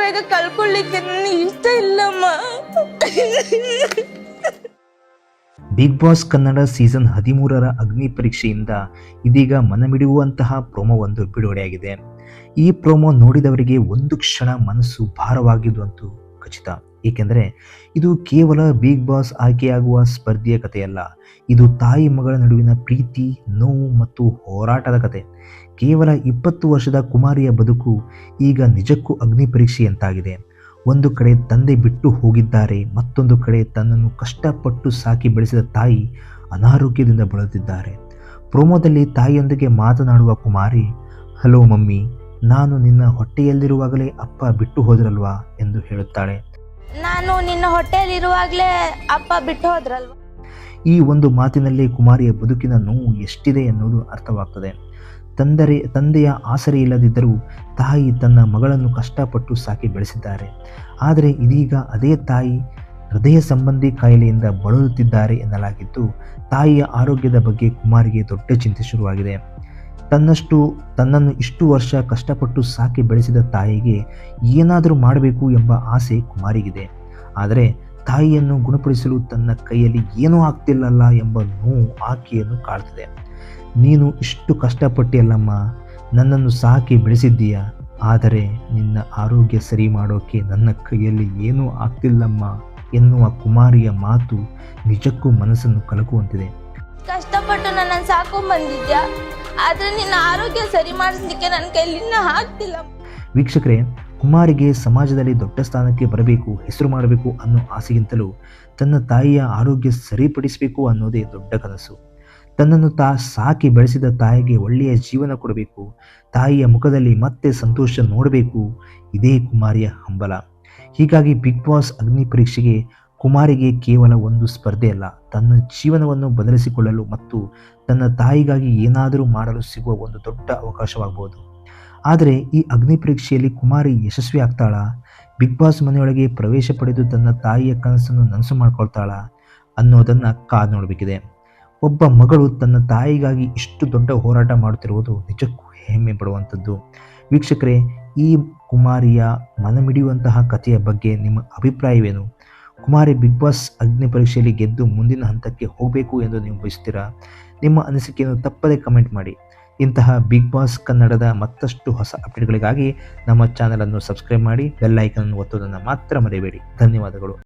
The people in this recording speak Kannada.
ಬೇಗ ಕಳ್ಕೊಳ್ಳಿಕ್ಕೆ ನನಗೆ ಇಷ್ಟ ಇಲ್ಲಮ್ಮ. ಬಿಗ್ ಬಾಸ್ ಕನ್ನಡ ಸೀಸನ್ 13ರ ಅಗ್ನಿ ಪರೀಕ್ಷೆಯಿಂದ ಇದೀಗ ಮನಮಿಡಿಯುವಂತಹ ಪ್ರೋಮೋ ಒಂದು ಬಿಡುಗಡೆಯಾಗಿದೆ. ಈ ಪ್ರೋಮೋ ನೋಡಿದವರಿಗೆ ಒಂದು ಕ್ಷಣ ಮನಸ್ಸು ಭಾರವಾಗಿದ್ದು ಖಚಿತ. ಏಕೆಂದರೆ ಇದು ಕೇವಲ ಬಿಗ್ ಬಾಸ್ ಆಯ್ಕೆಯಾಗುವ ಸ್ಪರ್ಧೆಯ ಕಥೆಯಲ್ಲ, ಇದು ತಾಯಿ ಮಗಳ ನಡುವಿನ ಪ್ರೀತಿ, ನೋವು ಮತ್ತು ಹೋರಾಟದ ಕತೆ. ಕೇವಲ 20 ವರ್ಷದ ಕುಮಾರಿಯ ಬದುಕು ಈಗ ನಿಜಕ್ಕೂ ಅಗ್ನಿ ಪರೀಕ್ಷೆಯಂತಾಗಿದೆ. ಒಂದು ಕಡೆ ತಂದೆ ಬಿಟ್ಟು ಹೋಗಿದ್ದಾರೆ, ಮತ್ತೊಂದು ಕಡೆ ತನ್ನನ್ನು ಕಷ್ಟಪಟ್ಟು ಸಾಕಿ ಬೆಳೆಸಿದ ತಾಯಿ ಅನಾರೋಗ್ಯದಿಂದ ಬಳಲುತ್ತಿದ್ದಾರೆ. ಪ್ರೋಮೋದಲ್ಲಿ ತಾಯಿಯೊಂದಿಗೆ ಮಾತನಾಡುವ ಕುಮಾರಿ, ಹಲೋ ಮಮ್ಮಿ, ನಾನು ನಿನ್ನ ಹೊಟ್ಟೆಯಲ್ಲಿರುವಾಗಲೇ ಅಪ್ಪ ಬಿಟ್ಟು ಹೋದ್ರಲ್ವಾ ಎಂದು ಹೇಳುತ್ತಾಳೆ. ನಾನು ನಿನ್ನ ಹೊಟ್ಟೆಯಲ್ಲಿರುವಾಗಲೇ ಅಪ್ಪ ಬಿಟ್ಟು ಹೋದ್ರಲ್ವಾ. ಈ ಒಂದು ಮಾತಿನಲ್ಲಿ ಕುಮಾರಿಯ ಬದುಕಿನ ನೋವು ಎಷ್ಟಿದೆ ಎನ್ನುವುದು ಅರ್ಥವಾಗ್ತದೆ. ತಂದೆಯ ಆಸರೆ ಇಲ್ಲದಿದ್ದರೂ ತಾಯಿ ತನ್ನ ಮಗಳನ್ನು ಕಷ್ಟಪಟ್ಟು ಸಾಕಿ ಬೆಳೆಸಿದ್ದಾರೆ. ಆದರೆ ಇದೀಗ ಅದೇ ತಾಯಿ ಹೃದಯ ಸಂಬಂಧಿ ಕಾಯಿಲೆಯಿಂದ ಬಳಲುತ್ತಿದ್ದಾರೆ ಎನ್ನಲಾಗಿದ್ದು, ತಾಯಿಯ ಆರೋಗ್ಯದ ಬಗ್ಗೆ ಕುಮಾರಿಗೆ ದೊಡ್ಡ ಚಿಂತೆ ಶುರುವಾಗಿದೆ. ತನ್ನನ್ನು ಇಷ್ಟು ವರ್ಷ ಕಷ್ಟಪಟ್ಟು ಸಾಕಿ ಬೆಳೆಸಿದ ತಾಯಿಗೆ ಏನಾದರೂ ಮಾಡಬೇಕು ಎಂಬ ಆಸೆ ಕುಮಾರಿಗಿದೆ. ಆದರೆ ತಾಯಿಯನ್ನು ಗುಣಪಡಿಸಲು ತನ್ನ ಕೈಯಲ್ಲಿ ಏನೂ ಆಗ್ತಿಲ್ಲಲ್ಲ ಎಂಬ ನೋವು ಆಕೆಯನ್ನು ಕಾಡ್ತಿದೆ. ನೀನು ಇಷ್ಟು ಕಷ್ಟಪಟ್ಟಿಯಲ್ಲಮ್ಮ, ನನ್ನನ್ನು ಸಾಕಿ ಬೆಳೆಸಿದ್ದೀಯ, ಆದರೆ ನಿನ್ನ ಆರೋಗ್ಯ ಸರಿ ಮಾಡೋಕ್ಕೆ ನನ್ನ ಕೈಯಲ್ಲಿ ಏನೂ ಆಗ್ತಿಲ್ಲಮ್ಮ ಎನ್ನುವ ಕುಮಾರಿಯ ಮಾತು ನಿಜಕ್ಕೂ ಮನಸ್ಸನ್ನು ಕಲಕುವಂತಿದೆ. ಕಷ್ಟಪಟ್ಟು ನನ್ನನ್ನು ಸಾಕೊಂಡ್ ಬಂದಿದ್ಯಾ, ಆದ್ರೆ ನಿನ್ನ ಆರೋಗ್ಯ ಸರಿ ಮಾಡಿಸ್ಲಿಕ್ಕೆ ನನ್ನ ಕೈಲಿನ್ನ ಆಗ್ತಿಲ್ಲ. ವೀಕ್ಷಕರೇ, ಕುಮಾರಿಗೆ ಸಮಾಜದಲ್ಲಿ ದೊಡ್ಡ ಸ್ಥಾನಕ್ಕೆ ಬರಬೇಕು, ಹೆಸರು ಮಾಡಬೇಕು ಅನ್ನೋ ಆಸೆಗಿಂತಲೂ ತನ್ನ ತಾಯಿಯ ಆರೋಗ್ಯ ಸರಿಪಡಿಸಬೇಕು ಅನ್ನೋದೇ ದೊಡ್ಡ ಕನಸು. ತನ್ನನ್ನು ಸಾಕಿ ಬೆಳೆಸಿದ ತಾಯಿಗೆ ಒಳ್ಳೆಯ ಜೀವನ ಕೊಡಬೇಕು, ತಾಯಿಯ ಮುಖದಲ್ಲಿ ಮತ್ತೆ ಸಂತೋಷ ನೋಡಬೇಕು, ಇದೇ ಕುಮಾರಿಯ ಹಂಬಲ. ಹೀಗಾಗಿ ಬಿಗ್ ಬಾಸ್ ಅಗ್ನಿ ಪರೀಕ್ಷೆಗೆ ಕುಮಾರಿಗೆ ಕೇವಲ ಒಂದು ಸ್ಪರ್ಧೆ ಅಲ್ಲ, ತನ್ನ ಜೀವನವನ್ನು ಬದಲಿಸಿಕೊಳ್ಳಲು ಮತ್ತು ತನ್ನ ತಾಯಿಗಾಗಿ ಏನಾದರೂ ಮಾಡಲು ಸಿಗುವ ಒಂದು ದೊಡ್ಡ ಅವಕಾಶವಾಗಬಹುದು. ಆದರೆ ಈ ಅಗ್ನಿ ಪರೀಕ್ಷೆಯಲ್ಲಿ ಕುಮಾರಿ ಯಶಸ್ವಿ ಆಗ್ತಾಳಾ? ಬಿಗ್ ಬಾಸ್ ಮನೆಯೊಳಗೆ ಪ್ರವೇಶ ಪಡೆದು ತನ್ನ ತಾಯಿಯ ಕನಸನ್ನು ನನಸು ಮಾಡ್ಕೊಳ್ತಾಳಾ ಅನ್ನೋದನ್ನು ಕಾದು ನೋಡಬೇಕಿದೆ. ಒಬ್ಬ ಮಗಳು ತನ್ನ ತಾಯಿಗಾಗಿ ಇಷ್ಟು ದೊಡ್ಡ ಹೋರಾಟ ಮಾಡುತ್ತಿರುವುದು ನಿಜಕ್ಕೂ ಹೆಮ್ಮೆ ಪಡುವಂಥದ್ದು. ವೀಕ್ಷಕರೇ, ಈ ಕುಮಾರಿಯ ಮನಮಿಡಿಯುವಂತಹ ಕಥೆಯ ಬಗ್ಗೆ ನಿಮ್ಮ ಅಭಿಪ್ರಾಯವೇನು? ಕುಮಾರಿ ಬಿಗ್ ಬಾಸ್ ಅಗ್ನಿ ಪರೀಕ್ಷೆಯಲ್ಲಿ ಗೆದ್ದು ಮುಂದಿನ ಹಂತಕ್ಕೆ ಹೋಗಬೇಕು ಎಂದು ನೀವು ಬಯಸ್ತೀರಾ? ನಿಮ್ಮ ಅನಿಸಿಕೆಯನ್ನು ತಪ್ಪದೇ ಕಮೆಂಟ್ ಮಾಡಿ. ಇಂತಹ ಬಿಗ್ ಬಾಸ್ ಕನ್ನಡದ ಮತ್ತಷ್ಟು ಹೊಸ ಅಪ್ಡೇಟ್ಗಳಿಗಾಗಿ ನಮ್ಮ ಚಾನಲನ್ನು ಸಬ್ಸ್ಕ್ರೈಬ್ ಮಾಡಿ, ಬೆಲ್ ಐಕನ್ ಅನ್ನು ಒತ್ತುವುದನ್ನು ಮಾತ್ರ ಮರೆಯಬೇಡಿ. ಧನ್ಯವಾದಗಳು.